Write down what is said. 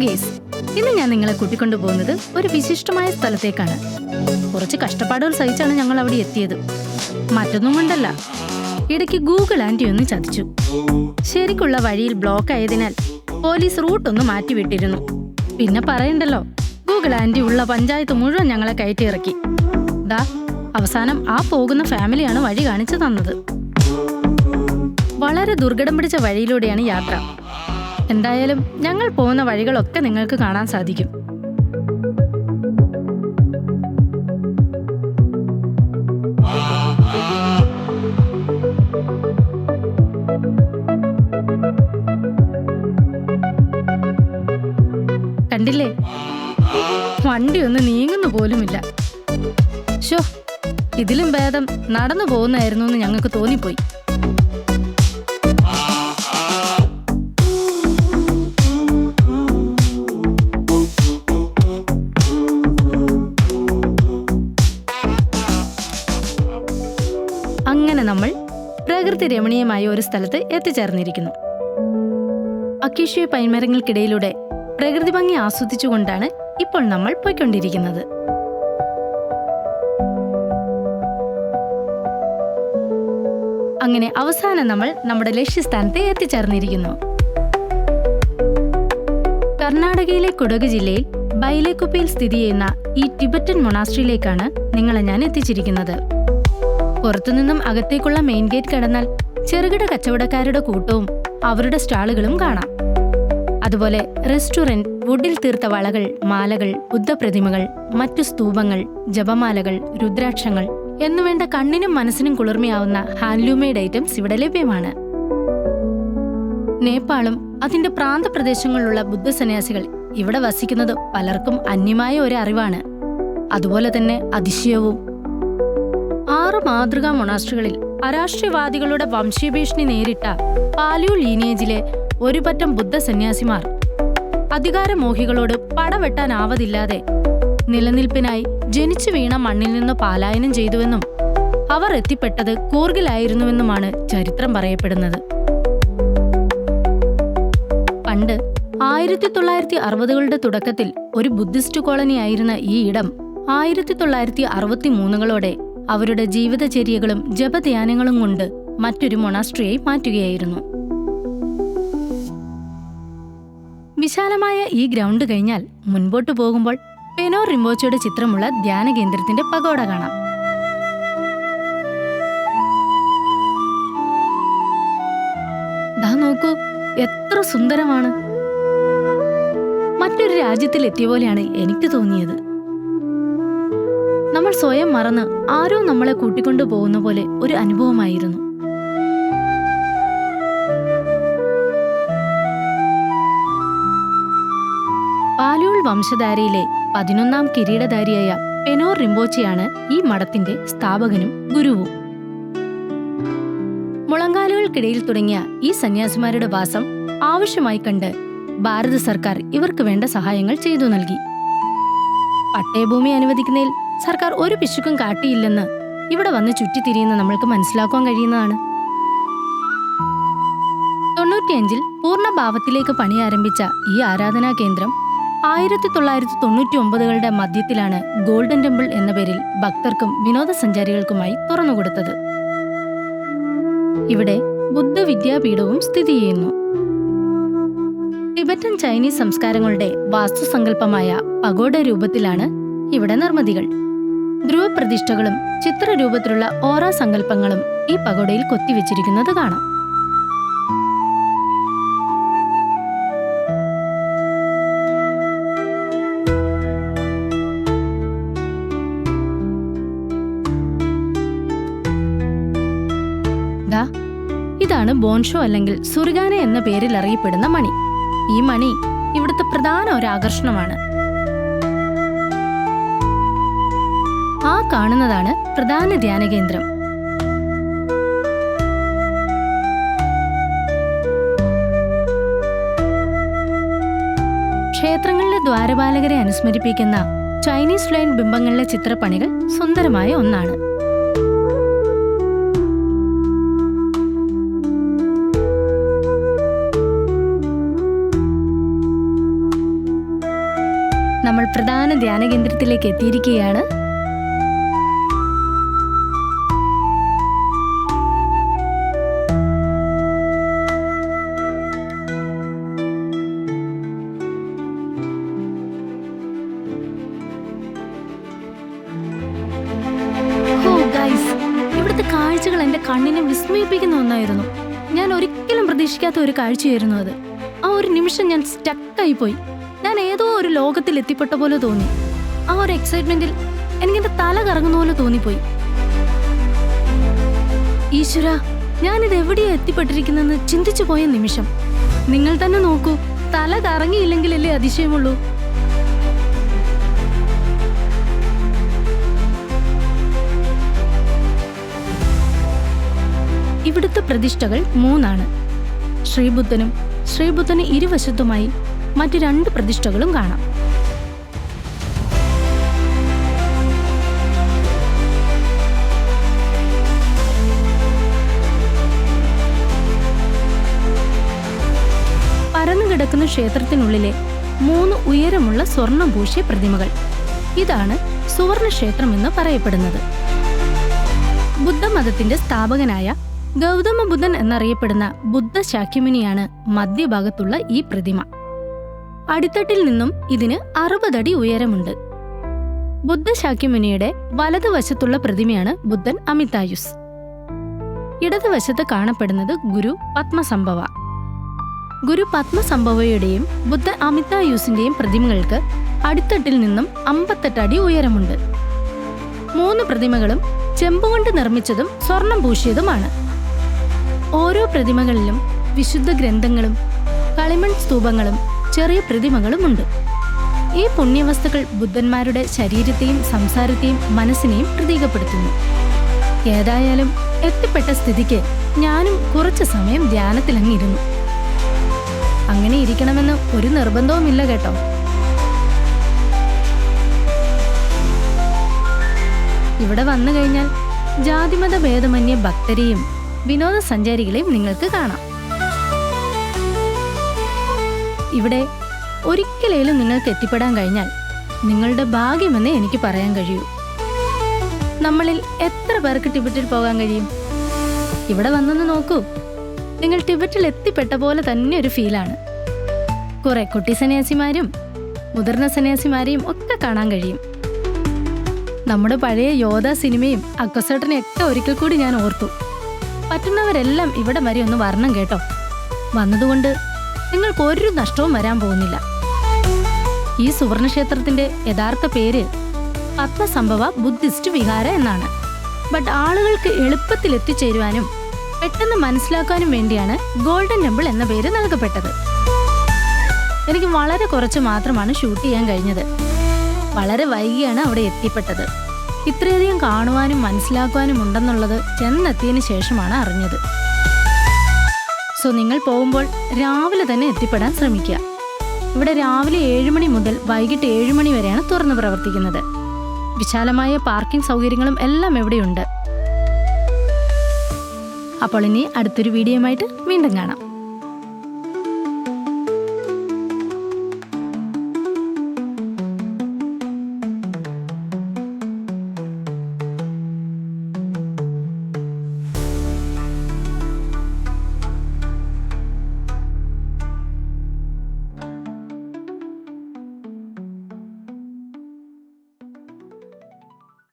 Guys, ഇന്ന് ഞാൻ നിങ്ങളെ കൂട്ടിക്കൊണ്ടു പോകുന്നത് ഒരു വിശിഷ്ടമായ സ്ഥലത്തേക്കാണ്. കുറച്ച് കഷ്ടപ്പാടുകൾ സഹിച്ചാണ് ഞങ്ങൾ അവിടെ എത്തിയത്. മറ്റൊന്നും കൊണ്ടല്ല, ഇടയ്ക്ക് ഗൂഗിൾ ആൻറ്റി ഒന്ന് ചതിച്ചു. ശരിക്കുള്ള വഴിയിൽ ബ്ലോക്ക് ആയതിനാൽ പോലീസ് റൂട്ടൊന്ന് മാറ്റിവിട്ടിരുന്നു. പിന്നെ പറയണ്ടല്ലോ, ഗൂഗിൾ ആൻറ്റി ഉള്ള പഞ്ചായത്ത് മുഴുവൻ ഞങ്ങളെ കയറ്റി ഇറക്കി. അവസാനം ആ പോകുന്ന ഫാമിലിയാണ് വഴി കാണിച്ചു തന്നത്. വളരെ ദുർഘടം പിടിച്ച വഴിയിലൂടെയാണ് യാത്ര. എന്തായാലും ഞങ്ങൾ പോകുന്ന വഴികളൊക്കെ നിങ്ങൾക്ക് കാണാൻ സാധിക്കും. കണ്ടില്ലേ, വണ്ടി ഒന്ന് നീങ്ങുന്നു പോലുമില്ല. ശോ, ഇതിലും ഭേദം നടന്നു പോകുന്നായിരുന്നു എന്ന് ഞങ്ങൾക്ക് തോന്നിപ്പോയി. അങ്ങനെ നമ്മൾ പ്രകൃതി രമണീയമായ ഒരു സ്ഥലത്ത് എത്തിച്ചേർന്നിരിക്കുന്നു. അക്കേഷ്യ പൈൻമരങ്ങൾക്കിടയിലൂടെ പ്രകൃതി ഭംഗി ആസ്വദിച്ചുകൊണ്ടാണ് ഇപ്പോൾ നമ്മൾ പോയിക്കൊണ്ടിരിക്കുന്നത്. അങ്ങനെ അവസാനം നമ്മൾ നമ്മുടെ ലക്ഷ്യസ്ഥാനത്ത് എത്തിച്ചേർന്നിരിക്കുന്നു. കർണാടകയിലെ കുടക് ജില്ലയിൽ ബൈലേക്കുപ്പയിൽ സ്ഥിതി ചെയ്യുന്ന ഈ ടിബറ്റൻ മൊണാസ്ട്രിയിലേക്കാണ് നിങ്ങളെ ഞാൻ എത്തിച്ചിരിക്കുന്നത്. പുറത്തുനിന്നും അകത്തേക്കുള്ള മെയിൻ ഗേറ്റ് കടന്നാൽ ചെറുകിട കച്ചവടക്കാരുടെ കൂട്ടവും അവരുടെ സ്റ്റാളുകളും കാണാം. അതുപോലെ റെസ്റ്റോറന്റ്, വുഡിൽ തീർത്ത വളകൾ, മാലകൾ, ബുദ്ധപ്രതിമകൾ, മറ്റു സ്തൂപങ്ങൾ, ജപമാലകൾ, രുദ്രാക്ഷങ്ങൾ എന്നുവേണ്ട കണ്ണിനും മനസ്സിനും കുളിർമയാവുന്ന ഹാൻഡ്ലൂമെയ്ഡ് ഐറ്റംസ് ഇവിടെ ലഭ്യമാണ്. നേപ്പാളും അതിന്റെ പ്രാന്തപ്രദേശങ്ങളിലുള്ള ബുദ്ധസന്യാസികൾ ഇവിടെ വസിക്കുന്നത് പലർക്കും അന്യമായ ഒരു അറിവാണ്. അതുപോലെ തന്നെ അതിശയവും. 6 മാതൃകാ മൊണാസ്ട്രികളിൽ അരാഷ്ട്രീയവാദികളുടെ വംശീയഭീഷണി നേരിട്ട പാലിയു ലീനിയേജിലെ ഒരു പറ്റം ബുദ്ധസന്യാസിമാർ അധികാരമോഹികളോട് പടവെട്ടാനാവതില്ലാതെ നിലനിൽപ്പിനായി ജനിച്ചു വീണ മണ്ണിൽ നിന്ന് പലായനം ചെയ്തുവെന്നും അവർ എത്തിപ്പെട്ടത് കൂർഗിലായിരുന്നുവെന്നുമാണ് ചരിത്രം പറയപ്പെടുന്നത്. പണ്ട് 1960കളുടെ തുടക്കത്തിൽ ഒരു ബുദ്ധിസ്റ്റ് കോളനിയായിരുന്ന ഈ ഇടം 1963കളോടെ അവരുടെ ജീവിതചര്യകളും ജപധ്യാനങ്ങളും കൊണ്ട് മറ്റൊരു മൊണാസ്ട്രിയായി മാറ്റുകയായിരുന്നു. വിശാലമായ ഈ ഗ്രൗണ്ട് കഴിഞ്ഞാൽ മുൻപോട്ടു പോകുമ്പോൾ പെനോർ റിംപോച്ചയുടെ ചിത്രമുള്ള ധ്യാന കേന്ദ്രത്തിന്റെ പഗോഡ കാണാം. ദാ നോക്കൂ, എത്ര സുന്ദരമാണ്. മറ്റൊരു രാജ്യത്തിൽ എത്തിയ പോലെയാണ് എനിക്ക് തോന്നിയത്. നമ്മൾ സ്വയം മറന്ന് ആരോ നമ്മളെ കൂട്ടിക്കൊണ്ടു പോകുന്ന പോലെ ഒരു അനുഭവമായിരുന്നു. പാലിയോൾ വംശധാരയിലെ 11ാം കിരീടധാരിയായ പെനോർ റിംപോച്ചയാണ് ഈ മഠത്തിന്റെ സ്ഥാപകനും ഗുരുവും. മുളങ്കാലുകൾക്കിടയിൽ തുടങ്ങിയ ഈ സന്യാസിമാരുടെ വാസം ആവശ്യമായി കണ്ട് ഭാരത സർക്കാർ ഇവർക്ക് വേണ്ട സഹായങ്ങൾ ചെയ്തു നൽകി. പട്ടയഭൂമി അനുവദിക്കുന്നതിൽ സർക്കാർ ഒരു പിശുക്കും കാട്ടിയില്ലെന്ന് ഇവിടെ വന്ന് ചുറ്റിത്തിരിയുന്ന നമ്മൾക്ക് മനസ്സിലാക്കാൻ കഴിയുന്നതാണ്. 95-ൽ പൂർണ്ണഭാവത്തിലേക്ക് പണി ആരംഭിച്ച ഈ ആരാധനാ കേന്ദ്രം 1999കളുടെ മധ്യത്തിലാണ് ഗോൾഡൻ ടെമ്പിൾ എന്ന പേരിൽ ഭക്തർക്കും വിനോദസഞ്ചാരികൾക്കുമായി തുറന്നുകൊടുത്തത്. ഇവിടെ ബുദ്ധ വിദ്യാപീഠവും സ്ഥിതി ചെയ്യുന്നു. ടിബറ്റൻ ചൈനീസ് സംസ്കാരങ്ങളുടെ വാസ്തുസങ്കല്പമായ പഗോഡ രൂപത്തിലാണ് ഇവിടെ നിർമ്മിതികൾ. ധ്രുവപ്രതിഷ്ഠകളും ചിത്രരൂപത്തിലുള്ള ഓറ സങ്കല്പങ്ങളും ഈ പഗോഡയിൽ കൊത്തിവെച്ചിരിക്കുന്നത് കാണാം. ഇതാണ് ബോൺഷോ അല്ലെങ്കിൽ സുറിഗാന എന്ന പേരിൽ അറിയപ്പെടുന്ന മണി. ഈ മണി ഇവിടുത്തെ പ്രധാന ഒരു ആകർഷണമാണ്. ആ കാണുന്നതാണ് പ്രധാന ധ്യാനകേന്ദ്രം. ക്ഷേത്രങ്ങളിലെ ദ്വാരപാലകരെ അനുസ്മരിപ്പിക്കുന്ന ചൈനീസ് ലൈൻ ബിംബങ്ങളിലെ ചിത്രപ്പണികൾ സുന്ദരമായ ഒന്നാണ്. പ്രധാന ധ്യാന കേന്ദ്രത്തിലേക്ക് എത്തിയിരിക്കുകയാണ്. ഇവിടുത്തെ കാഴ്ചകൾ എന്റെ കണ്ണിനെ വിസ്മയിപ്പിക്കുന്ന ഒന്നായിരുന്നു. ഞാൻ ഒരിക്കലും പ്രതീക്ഷിക്കാത്ത ഒരു കാഴ്ചയായിരുന്നു അത്. ആ ഒരു നിമിഷം ഞാൻ സ്റ്റക്കായി പോയി. ഞാൻ ഏതോ ഒരു ലോകത്തിൽ എത്തിപ്പെട്ട പോലെ തോന്നി. ആ ഒരു എക്സൈറ്റ്മെന്റിൽ എനിക്കെന്റെ തല കറങ്ങുന്ന പോലെ തോന്നിപ്പോയി. ഈശ്വര, ഞാനിത് എവിടെയാ എത്തിപ്പെട്ടിരിക്കുന്നെന്ന് ചിന്തിച്ചു പോയ നിമിഷം. നിങ്ങൾ തന്നെ നോക്കൂ, തല കറങ്ങിയില്ലെങ്കിലല്ലേ അതിശയമുള്ളൂ. ഇവിടുത്തെ പ്രതിഷ്ഠകൾ 3 ശ്രീബുദ്ധന് ഇരുവശത്തുമായി മറ്റു 2 പ്രതിഷ്ഠകളും കാണാം. പരന്നുകിടക്കുന്ന ക്ഷേത്രത്തിനുള്ളിലെ 3 ഉയരമുള്ള സ്വർണം പൂശിയ പ്രതിമകൾ. ഇതാണ് സുവർണ ക്ഷേത്രം എന്ന് പറയപ്പെടുന്നത്. ബുദ്ധമതത്തിന്റെ സ്ഥാപകനായ ഗൗതമ ബുദ്ധൻ എന്നറിയപ്പെടുന്ന ബുദ്ധ ശാക്യമുനിയാണ് മധ്യഭാഗത്തുള്ള ഈ പ്രതിമ. അടിത്തട്ടിൽ നിന്നും ഇതിന് 60 അടി ഉയരമുണ്ട്. ബുദ്ധ ശാക്യമുനിയുടെ വലതുവശത്തുള്ള പ്രതിമയാണ് ബുദ്ധൻ അമിതായുസ്. ഇടതുവശത്ത് കാണപ്പെടുന്നത് ഗുരു പത്മസംഭവ. ഗുരു പത്മസംഭവയുടെയും ബുദ്ധ അമിതായുസിന്റെയും പ്രതിമകൾക്ക് അടിത്തട്ടിൽ നിന്നും 58 അടി ഉയരമുണ്ട്. 3 പ്രതിമകളും ചെമ്പുകൊണ്ട് നിർമ്മിച്ചതും സ്വർണം പൂശിയതുമാണ്. ഓരോ പ്രതിമകളിലും വിശുദ്ധ ഗ്രന്ഥങ്ങളും കളിമൺ സ്തൂപങ്ങളും ചെറിയ പ്രതിമകളുമുണ്ട്. ഈ പുണ്യവസ്തുക്കൾ ബുദ്ധന്മാരുടെ ശരീരത്തെയും സംസാരത്തെയും മനസ്സിനെയും പ്രതീകപ്പെടുത്തുന്നു. ഏതായാലും എത്തിപ്പെട്ട സ്ഥിതിക്ക് ഞാനും കുറച്ചു സമയം ധ്യാനത്തിലങ്ങിരുന്നു. അങ്ങനെ ഇരിക്കണമെന്ന് ഒരു നിർബന്ധവുമില്ല കേട്ടോ. ഇവിടെ വന്നു കഴിഞ്ഞാൽ ജാതിമത ഭേദമന്യേ ഭക്തരെയും വിനോദസഞ്ചാരികളെയും നിങ്ങൾക്ക് കാണാം. ഇവിടെ ഒരിക്കലേലും നിങ്ങൾക്ക് എത്തിപ്പെടാൻ കഴിഞ്ഞാൽ നിങ്ങളുടെ ഭാഗ്യമെന്നേ എനിക്ക് പറയാൻ കഴിയൂ. നമ്മളിൽ എത്ര പേർക്ക് ടിബറ്റിൽ പോകാൻ കഴിയും? ഇവിടെ വന്നൊന്ന് നോക്കൂ, നിങ്ങൾ ടിബറ്റിൽ എത്തിപ്പെട്ട പോലെ തന്നെ ഒരു ഫീലാണ്. കുറെ കുട്ടി സന്യാസിമാരും മുതിർന്ന സന്യാസിമാരെയും ഒക്കെ കാണാൻ കഴിയും. നമ്മുടെ പഴയ യോധ സിനിമയും അക്വസേട്ടനെയൊക്കെ ഒരിക്കൽ കൂടി ഞാൻ ഓർത്തു. പറ്റുന്നവരെല്ലാം ഇവിടെ വരെ ഒന്ന് വരണം കേട്ടോ. വന്നതുകൊണ്ട് നിങ്ങൾക്ക് ഒരു നഷ്ടവും വരാൻ പോകുന്നില്ല. ഈ സുവർണക്ഷേത്രത്തിന്റെ യഥാർത്ഥ പേര് പത്മസംഭവ ബുദ്ധിസ്റ്റ് വിഹാര എന്നാണ്. ബട്ട് ആളുകൾക്ക് എളുപ്പത്തിൽ എത്തിച്ചേരുവാനും പെട്ടെന്ന് മനസ്സിലാക്കാനും വേണ്ടിയാണ് ഗോൾഡൻ ടെമ്പിൾ എന്ന പേര് നൽകപ്പെട്ടത്. എനിക്ക് വളരെ കുറച്ച് മാത്രമാണ് ഷൂട്ട് ചെയ്യാൻ കഴിഞ്ഞത്. വളരെ വൈകിയാണ് അവിടെ എത്തിപ്പെട്ടത്. ഇത്രയധികം കാണുവാനും മനസ്സിലാക്കുവാനും ഉണ്ടെന്നുള്ളത് ചെന്നെത്തിയതിന് ശേഷമാണ് അറിഞ്ഞത്. സോ നിങ്ങൾ പോകുമ്പോൾ രാവിലെ തന്നെ എത്തിപ്പെടാൻ ശ്രമിക്കുക. ഇവിടെ രാവിലെ 7 മണി മുതൽ വൈകിട്ട് 7 മണി വരെയാണ് തുറന്നു പ്രവർത്തിക്കുന്നത്. വിശാലമായ പാർക്കിംഗ് സൗകര്യങ്ങളും എല്ലാം ഇവിടെയുണ്ട്. അപ്പോൾ ഇനി അടുത്തൊരു വീഡിയോയുമായിട്ട് വീണ്ടും കാണാം.